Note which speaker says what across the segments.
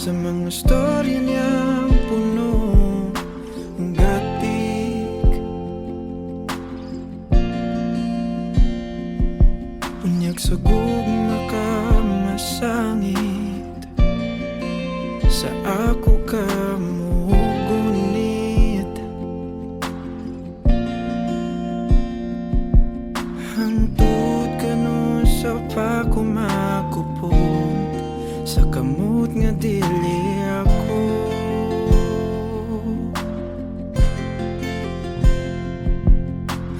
Speaker 1: sa mga storya niyang puno ng gatik. Unyag sa gugma ka masangit, sa ako ka mugunit. Hangtod ka no sa pakumakupong, sa kamot nga dili ako.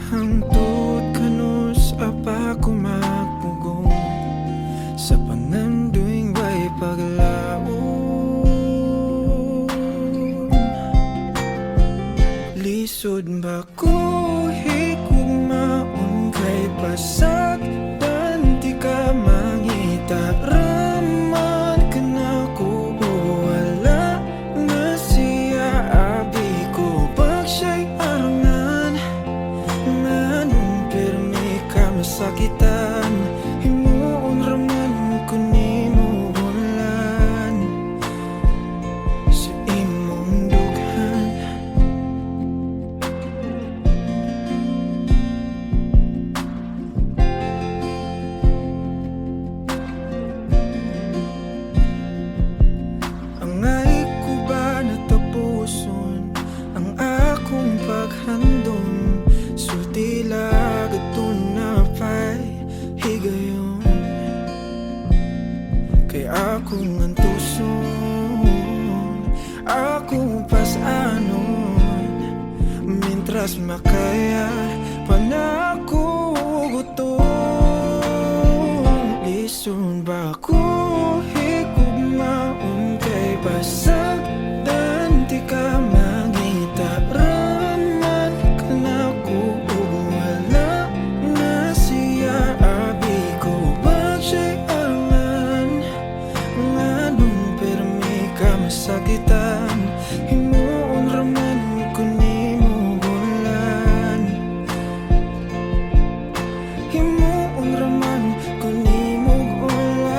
Speaker 1: Hangtod ka no sa pakumakpugong, sa panganduing way paglaom. Lisod ba ko higugmaon kay basag di ka mangita raman ka na ko, wala na siya abi ko pag siya'y arangan. Nganong pirmi ka masakitan, himuon raman ko nimo bulan sa imong dughan. Angay ko ba natapuson ang akong paghandom, sulti lagatun na pa'y higayon. Kay akong antuson, akong pasanon, mintras makaya panakugutom. Lison ba ko higugmaon kay basag di ka mangita raman ka na ko, wala na siya abi ko pag siya'y arangan. Nganong pirmi ka masakitan, himuon raman ko nimo bulan. Himuon raman ko nimo bulan.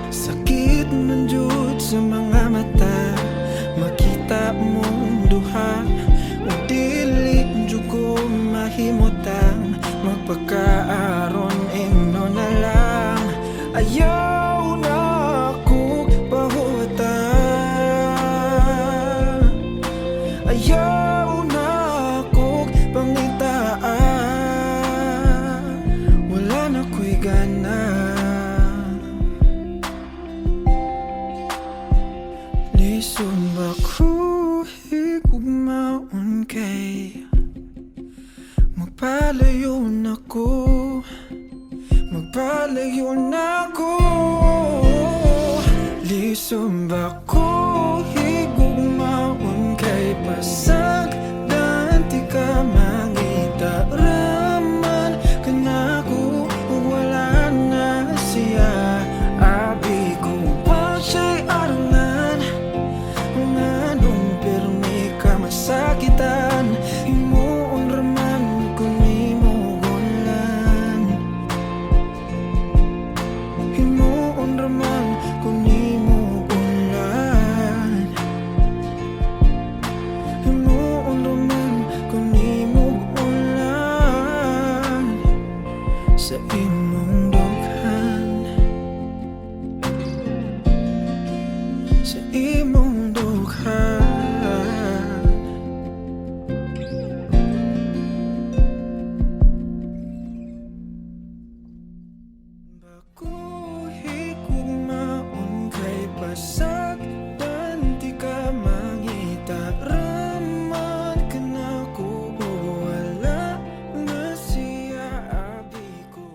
Speaker 1: Sakit man jud sa mga mata, makita mong duha, o dili jud ko mahimutang magpakaaron ino na lang. Ayaw na ako pahuwata, ayaw na ako pangitaan, wala na ko'y gana. Lison ba ko higugmaon kay magpalayo na ko, magpalayo na ko. Lison ba ko higugmaon kay pasag di ka mangita raman ka na ko, wala na siya abi ko pag siya'y arangan. Nganong pirmi ka masakitan, himuon raman ko nimo bulan. Himuon raman ko nimo bulan. Himuon raman ko nimo bulan sa imong dughan, sa imong dughan. Bago higugmaon kay basag di ka mangita raman ka na ko, wala na siya abi ko.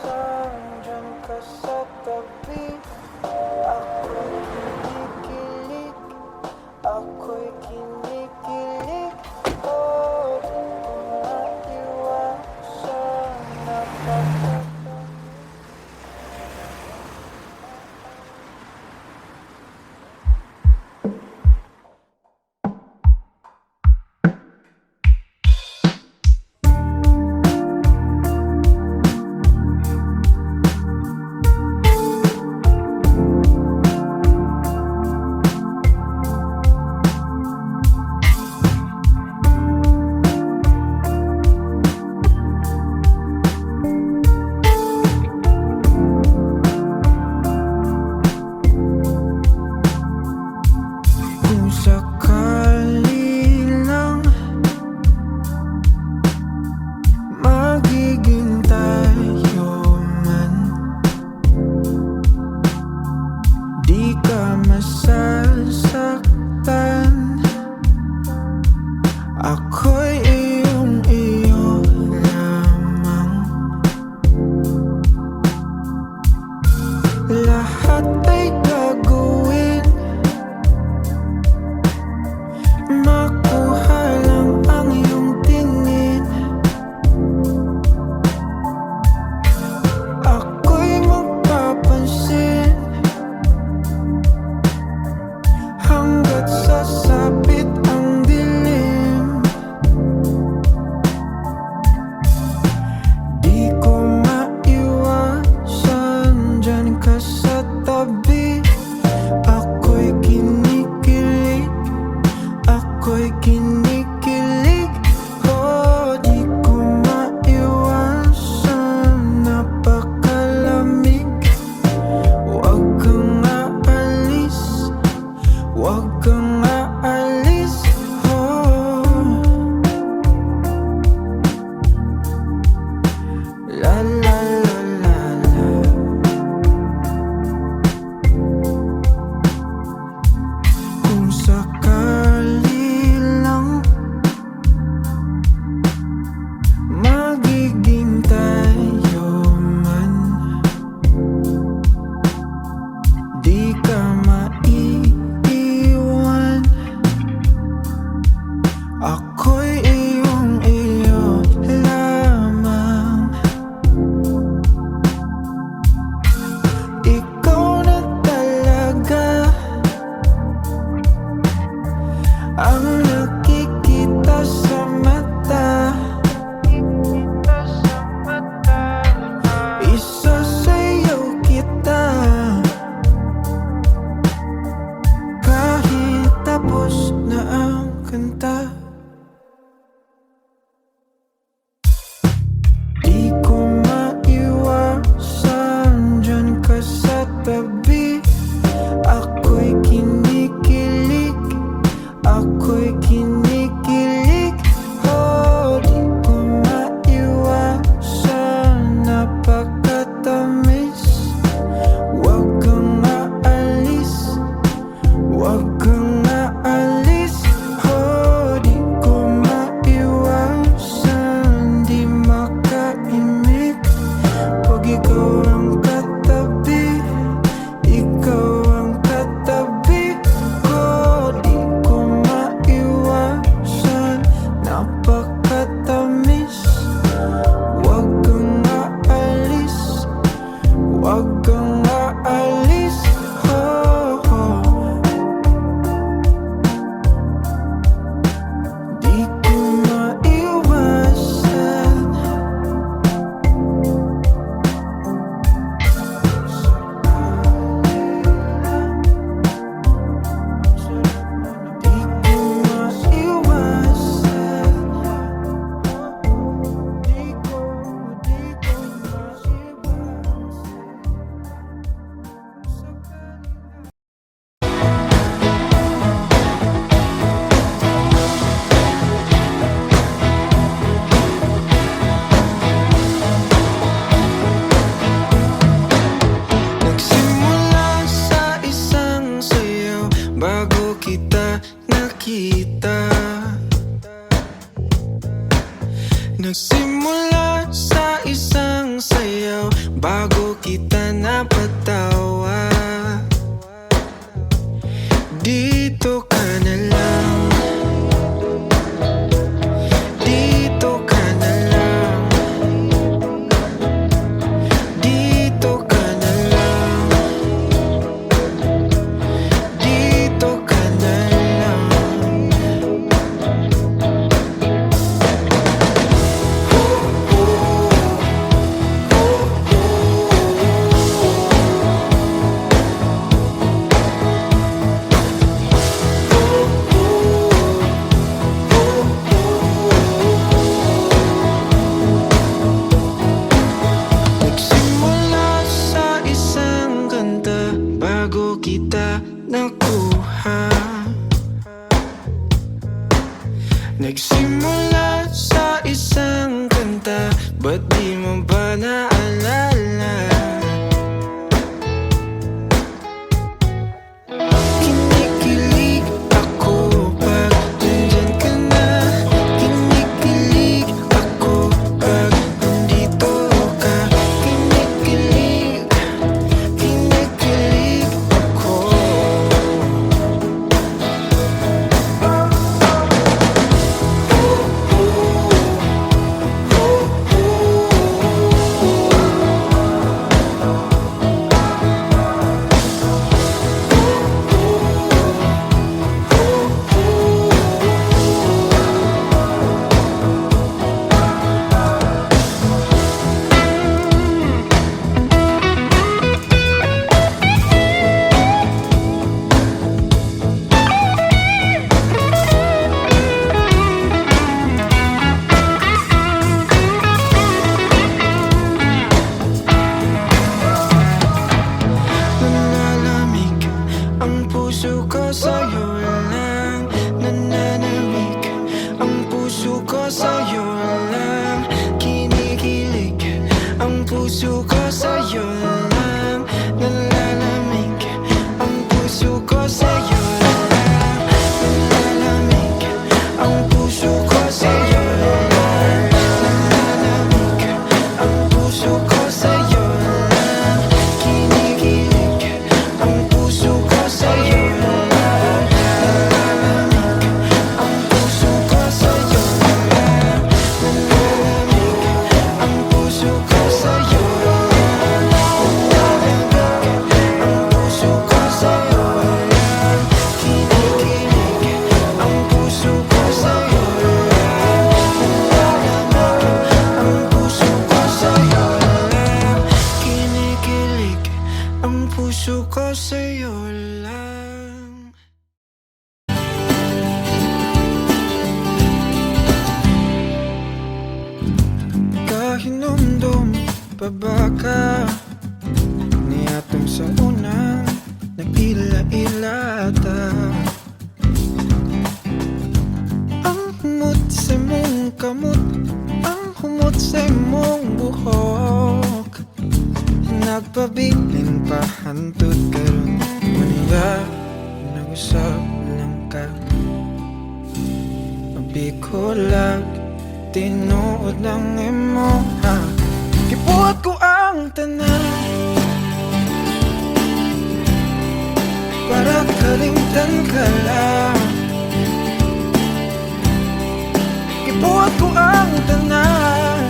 Speaker 1: Sandiyan ka sa tabi, ako'y kinikilig, ako'y kinikilig. Ako'y iyo lamang. Lahat ay gagawin, makuha lang ang iyong tingin. Ako'y magpapansin hanggat sasapit ang dilim. Di ko maiwasan, dyan ka sa tabi. Ako'y kinikilig, ako'y kinikilig. Oh, di ko maiwasan, napakalamig. Huwag kang aalis, huwag kang aalis. Oh, la la la la la. Kung sakali lang magiging tayo man, di ka maiiwan. Ako'y iyong iyo lamang. Ikaw na talaga ang nakikita sa mata. Isasayaw kita kahit tapos na ang kanta. Di ko maiwasan, dyan ka sa tabi. Ako'y kinikilig, ako'y kinikilig. Oh, di ko maiwasan, napakatamis. Huwag kang aalis, huwag kang aalis. Oh, di ko maiwasan, di makaimik. Pag ikaw ang katabi, ikaw ang katabi ko. Di ko maiwasan, napakatamis. Huwag kang aalis, huwag kang aalis. Oh, oh. Di ko maiwasan. Di ko maiwasan. Di ko nagsimula sa isang sayaw bago kita nakita. Nagsimula sa isang sayaw bago kita napatawa. Dito ka na lang, dito ka na lang, dito ka na lang, dito ka na lang. Nagsimula sa isang kanta bago kita nakuha. Nagsimula sa isang kanta, ba't di mo ba naalala? Kinikilig ako pag nandyan ka na. puso ko sa'yo lang kinikilig. Ang puso ko sa'yo lang nalalamig. Ang puso ko sa'yo lang nalalamig. Ang puso ko sa'yo lang nalalamig. Ang puso ko sa'yo lang kinikilig. Ang puso ko sa'yo lang nalalamig. Ang puso ko sa'yo lang nalalamig. Ang puso ko sa'yo lang nalalamig. Ang puso ko sa'yo lang kinikilig. Ang puso ko sa'yo lang nalalamig. Ang puso ko sa'yo lang kinikilig. Ang puso ko sa'yo lang. Kahinumdum pa ba ka? Niyatong sa unang nag-ila-ilata. Ang humot sa mong kamot, ang humot sa mong buhok. Nagpabilin pa hantod karon. Maniya, nag-usap lang ka. Mabikulag, tinuod ng imo ha. Gibuhat ko ang tanan para kalimtan ka lang. Gibuhat ko ang tanan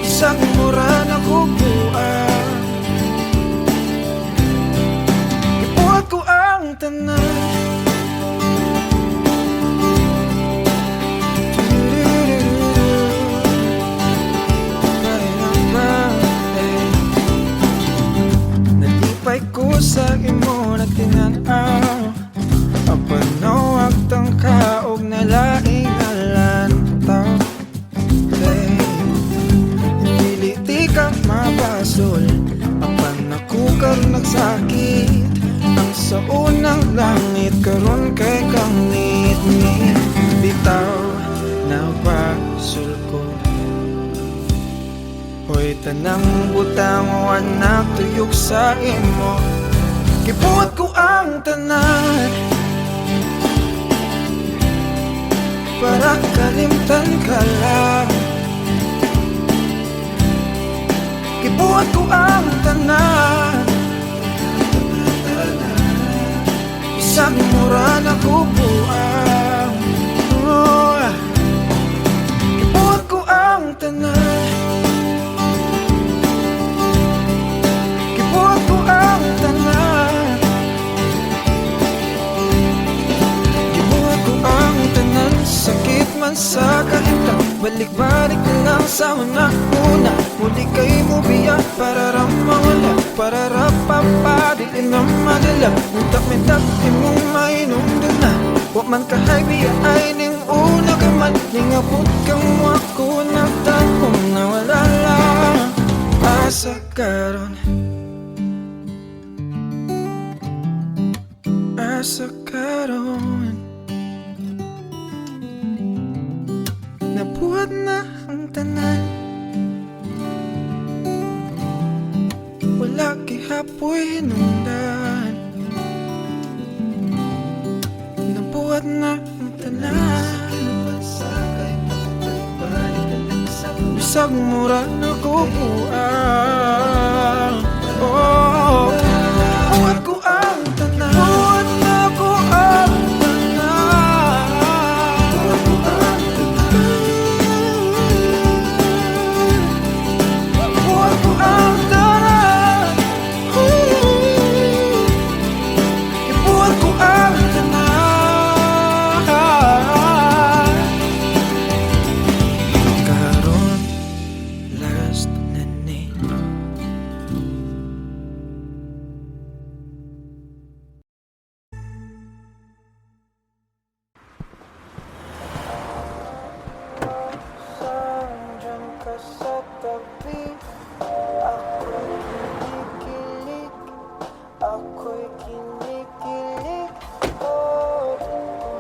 Speaker 1: isang mura na kubuan. Gibuhat ko ang tanan nalipay ko sa imo nagtinanaw. Apanawag tang kaog na laing alantaw. Dili di ka mabasol apan nakukar nagsakit. Ang sa unang langit karon kay kang nit-nit. Bitaw na basol ko. Hoy tanang butang o anak tuyok sa imo. Gibuhat ko ang tanan para kalimtan ka lang. Gibuhat ko ang tanan isang mura na kubuan. Gibuhat ko ang tanan. Gibuhat ko ang tanan. Gibuhat ko ang tanan. Sakit man sa kahintang balik-balik na lang sa una-una. Muli kay mo biya para ramawala. Para rapapadilin na madala. Muntak-mintak imong mainom doon na. Huwag man kahay biya ay ning una ka man. Ningabot kang ako nagtakong nawala lang. Asa karon, asa karon. Nabuhat na ang tanan. Wala kihapoy hinungdan. Nabuhat na ang tanan. Bisag mura na kubuan. Oh, buhat ko ang tanan. Buhat na ko ang tanan. Buhat ko ang tanan. Buhat ko ang tanan. Ibuhat ko ang tanan. Karon last na ni. Sandiyan ka sa tabi. Ako'y kinikilig. Ako'y kinikilig. Oh, di ko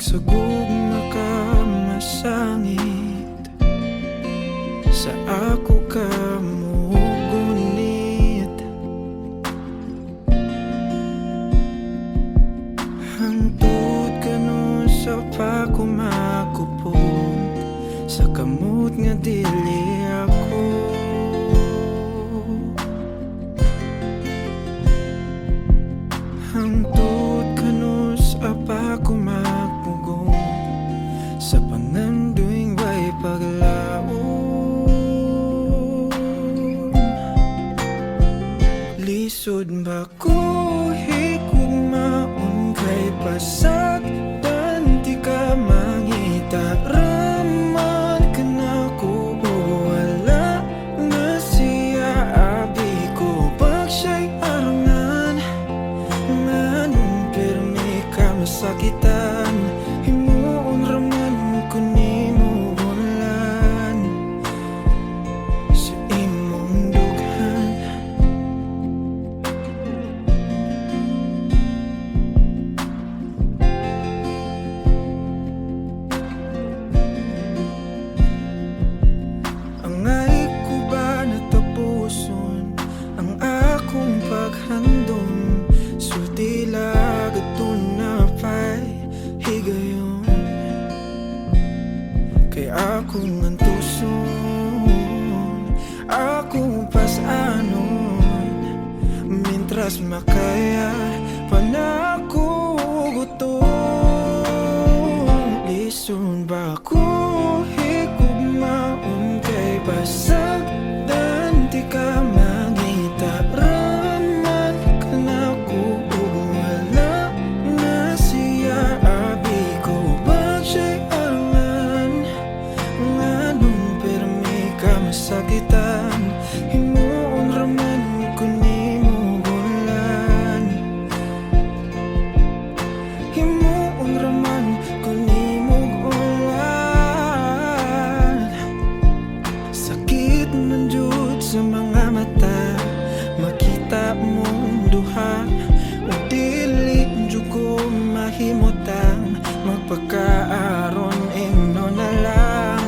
Speaker 1: Nagsugugma ka masangit, sa ako ka mugunit. Hangtod ka nun sa pakumakupong, sa kamot nga dili ako. Hangtod ka nun sa pakumakupong, sa panganduing way paglaom. Lisod ba ko higugmaon kay pasagdan, di ka mangita raman ka na ko, wala na siya abi ko. Pag siya'y arangan, nganong pirmi ka masakitan, himuon raman ko ni mo ulan sa imong dughan. Angay ko ba natapuson ang akong paghandom, sulti lagatun na pa'y higayon. Kay akong antuson, akong pasanon, mintras makaya pa na ako gutom. Lison ba ko higugmaon kay pasagdan, di ka mangita raman ka na ko, wala na siya abi ko. Pag siya'y arangan, nganong pirmi ka masakitan, himuon raman ko ni mo ulan. Himuon raman ko ni mo ulan. Sakit man jud sa mga mata, makita mong duha, o dili jud ko mahimutang magpakaaron ingno na lang.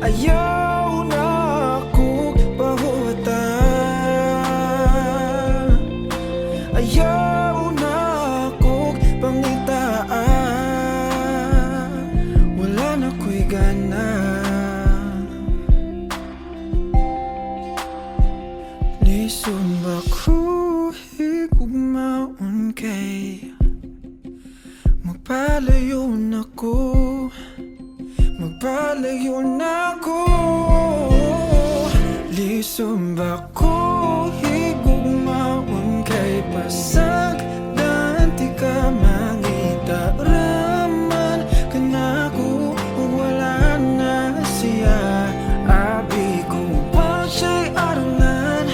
Speaker 1: Ayaw na ako pahuwata, ayaw na ako pangitaan, wala na ko'y gana. Lison ba ko higugmaon kay magpalayo na ko, magpalayo na ko. Lison ba ko higugmaon kay pasagdan, di ka mangita raman ka na ko, wala na siya abi ko. Pag siya'y arangan,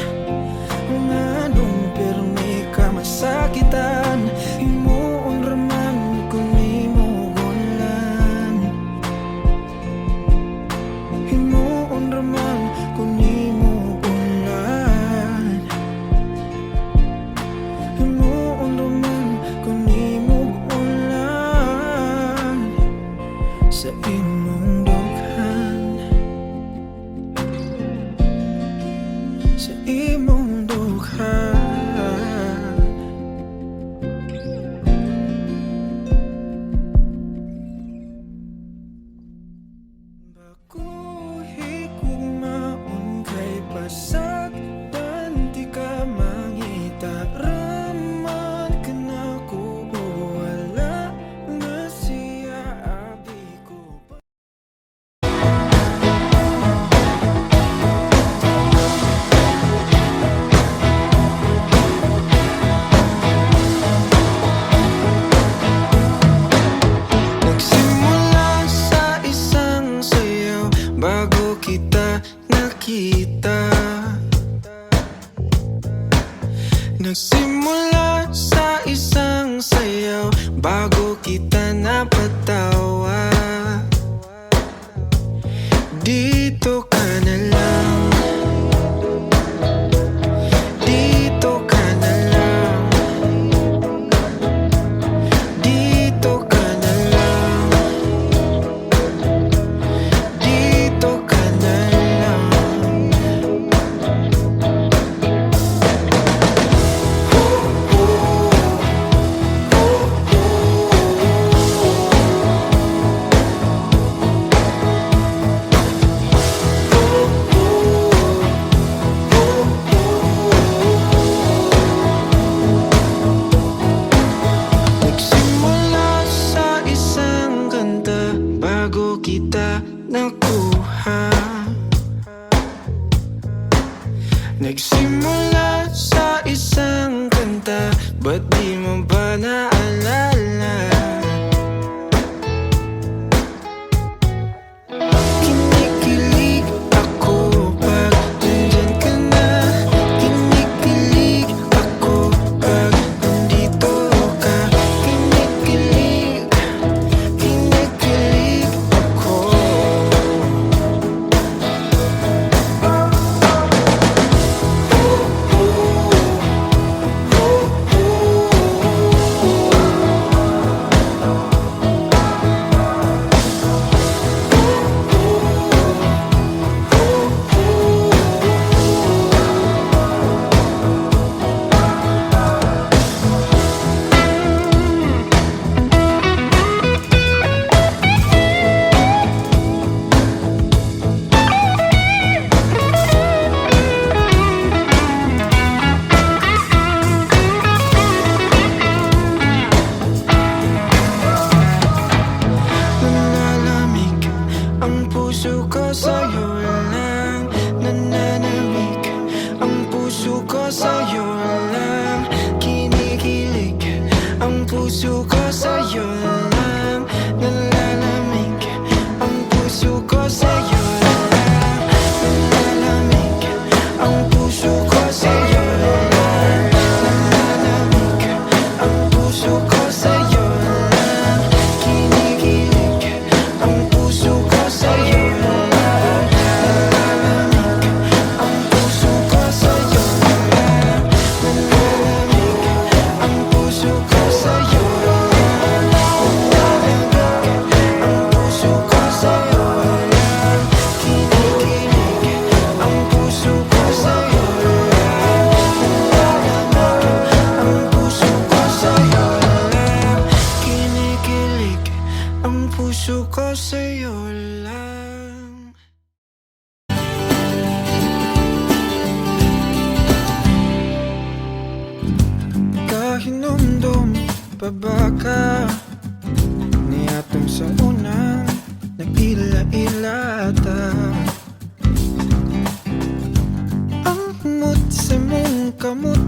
Speaker 1: nganong pirmi ka masakitan, himuon raman ko ni mo ulan. Himuon raman ko ni mo ulan. Himuon raman ko ni mo ulan sa imong dughan, sa imong dughan. Bago higugmaon kay pasagdan, di ka mangita raman ka na ko, wala na siya abi ko. Nagsimula sa isang sayaw bago kita nakita. Nagsimula sa isang sayaw bago kita napatawa. Dito ka na lang, dito ka na lang, dito ka na lang. Nagahinumdum pa ba ka? Niyatom sa unang nag-ila-ila ta. Ang humot sa mong kamot,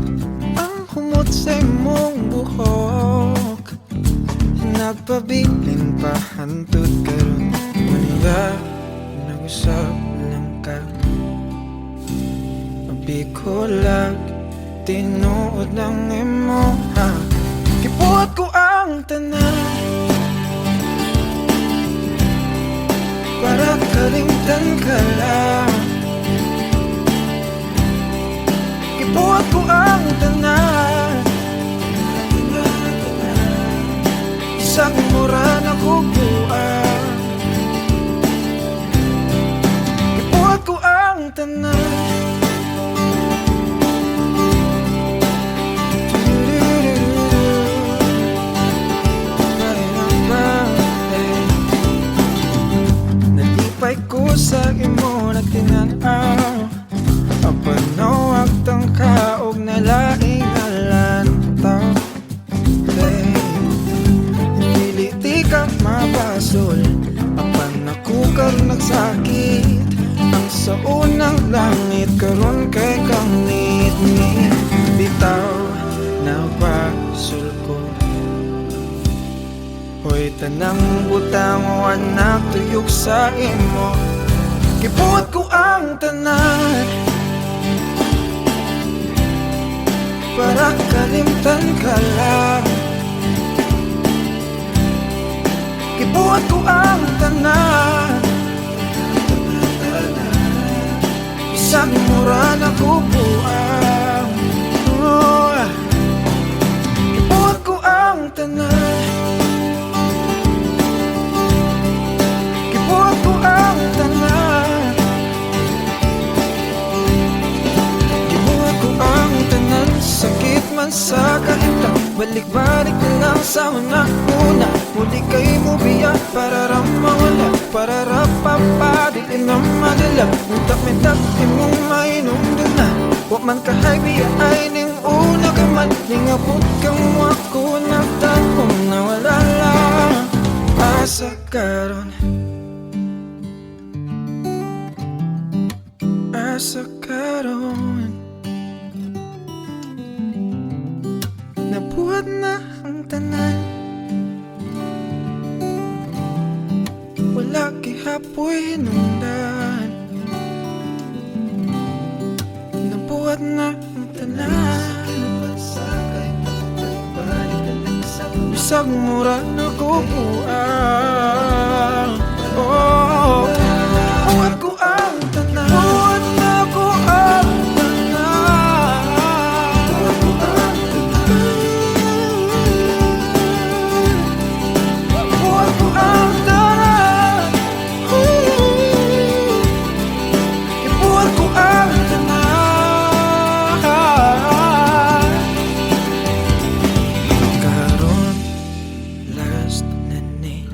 Speaker 1: ang humot sa mong buhok, nagpabilin pa hantud karon. Manila, nag-usap lang ka. Bikolag, tinuod ng imo ha. Kibuhat ko ang tanan para kalimtan ka lang. Kibuhat ko ang tanan, isang mura na kukuan. Kibuhat ko ang tanan, ko sa imo na tinanaw. Apanawag tang kaog na laing alantaw. Hindi di ka mapasol, apan ako karon nagsakit. Ang sa unang langit karon kay kang nit-nit. Bitaw na basol ko, hoy tanang butang o anak tuyok sa imo. Kibuhat ko ang tanan para kalimtan ka lang. Kibuhat ko ang tanan, isang mura na kukuan. Oh, kibuhat ko ang tanan, kibuhat ko ang tanan, kibuhat ko ang tanan. Sakit man sa kahimtang, balik-balik na lang sa mga una. Muli kay mo biya para ramawala, para rapapadiin na madala. Muntak-mintak imong mainom doon na, wak man kahay biya ay ning una ka man. Ningabot kang wako na takong nawala lang. Asa karon, asa karon, nabuhat na ang tanan. Wala kihapoy hinungdan, nabuhat na ang tanan. Bisag mura na kukuan. Oh, buhat ko ang tanan, buhat na ko ang tanan, buhat ko ang tanan, buhat ko ang tanan. Kibuhat ko ang tanan. Karon last na ni,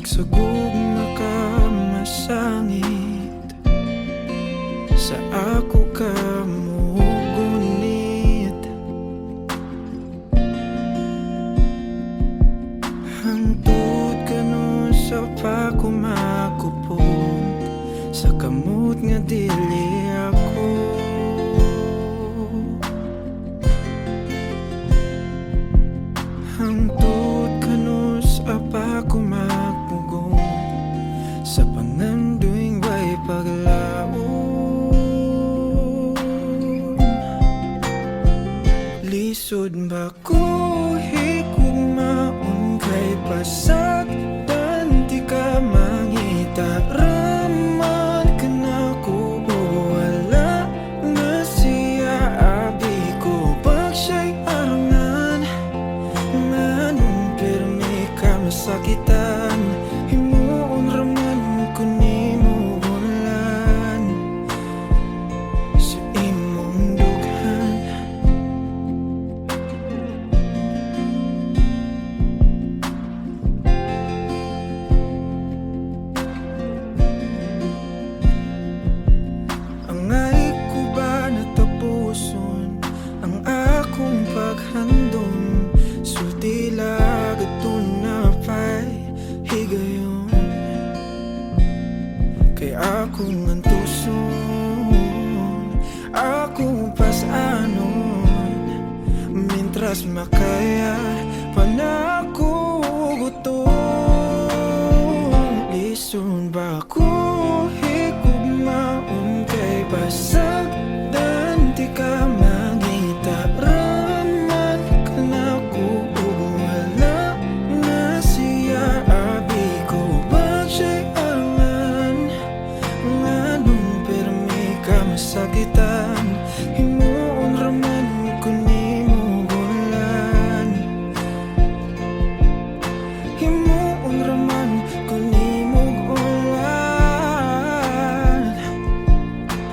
Speaker 1: Magsugugma ka masangit sa ako ka mugunit. Hangtod ka no sa pakumakupong sa kamot nga dili ako. Hangtod ka no sa pakumakpugong sa panganduing way paglaom. Lisod ba ko higugmaon kay pasagdan di ka mangita. Raman ka na ko wala na siya abi ko pag siya'y arangan. Nganong pirmi ka masakitan, himuon raman ko nimo bulan sa imong dughan. Angay ko ba natapuson ang akong paghandom? Sulti lagad na pa'y higayon kay akong antuson, akong pasanon. Mintras makaya panako gutong. Lison ba ko higugmaon kay pasagdan di ka mangita. Raman ka na ko wala na siya abi ko pag siya'y arangan. Nganong pirmi ka masakitan, himuon raman ko nimo bulan. Himuon raman ko nimo bulan.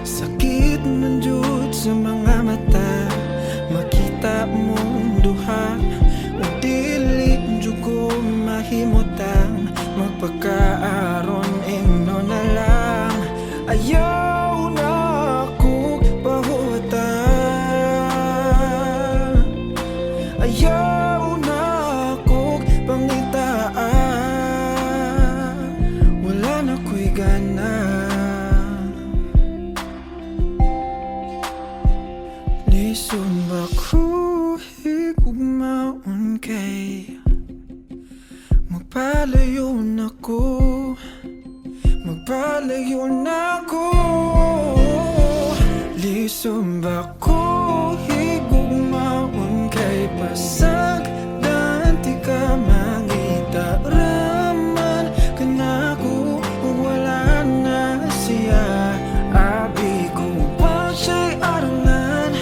Speaker 1: Sakit man jud sa mga mata makita mong duha, o dili jud ko mahimutang magpakaaron ino na lang. Ayaw na ako pahuwata, ayaw na ako pangitaan. Wala na ko'y gana. Lison ba ko higugmaon kay magpalayo na ko, magpalayo na ko. Lison ba ko higugmaon kay pasagdan di ka mangita. Raman ka na ko wala na siya abi ko pag siya'y arangan.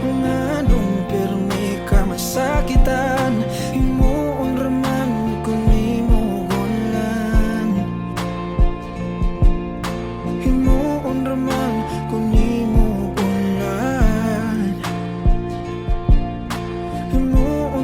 Speaker 1: Nganong pirmi ka masakitan, himuon raman ko nimo bulan. Himuon raman ko nimo bulan. Himuon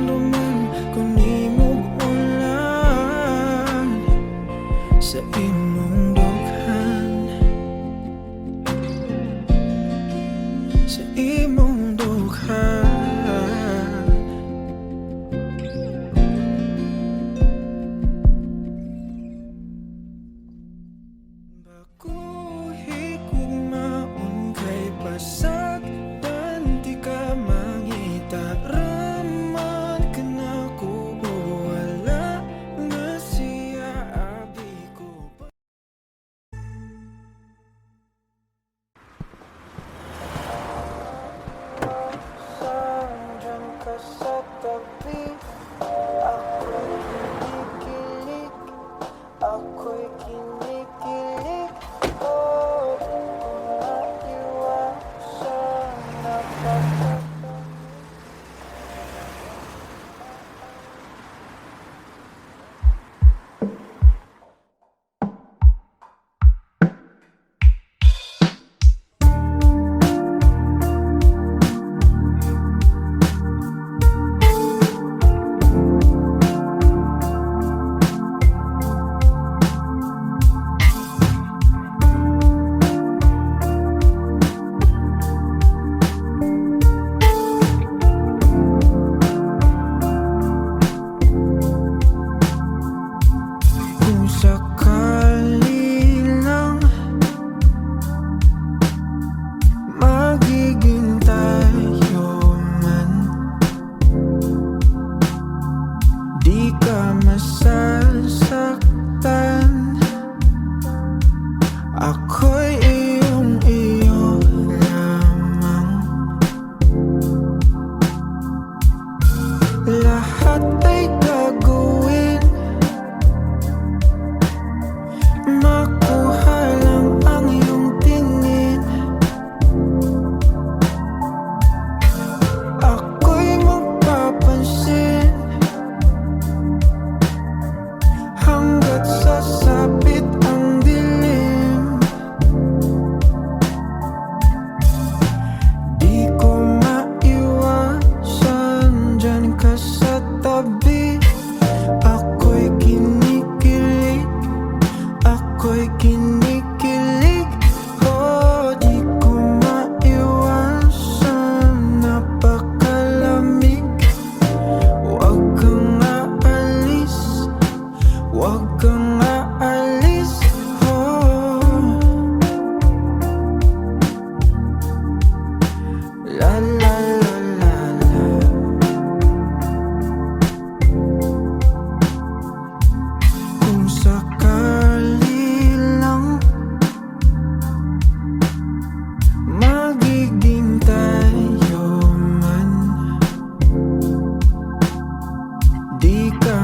Speaker 1: Di ka masasaktan. Ako'y iyo lamang. Lahat ay gagawin, makuha lang ang iyong tingin. Ako'y magpapansin hanggat sasapit ang dilim. Di ko maiwasan, dyan ka sa tabi. Ako'y kinikilig, ako'y kinikilig. Oh, di ko maiwasan, napakalamig. Huwag kang aalis, huwag kang aalis. Oh, la la la la la. Kung sakali lang magiging tayo man, di ka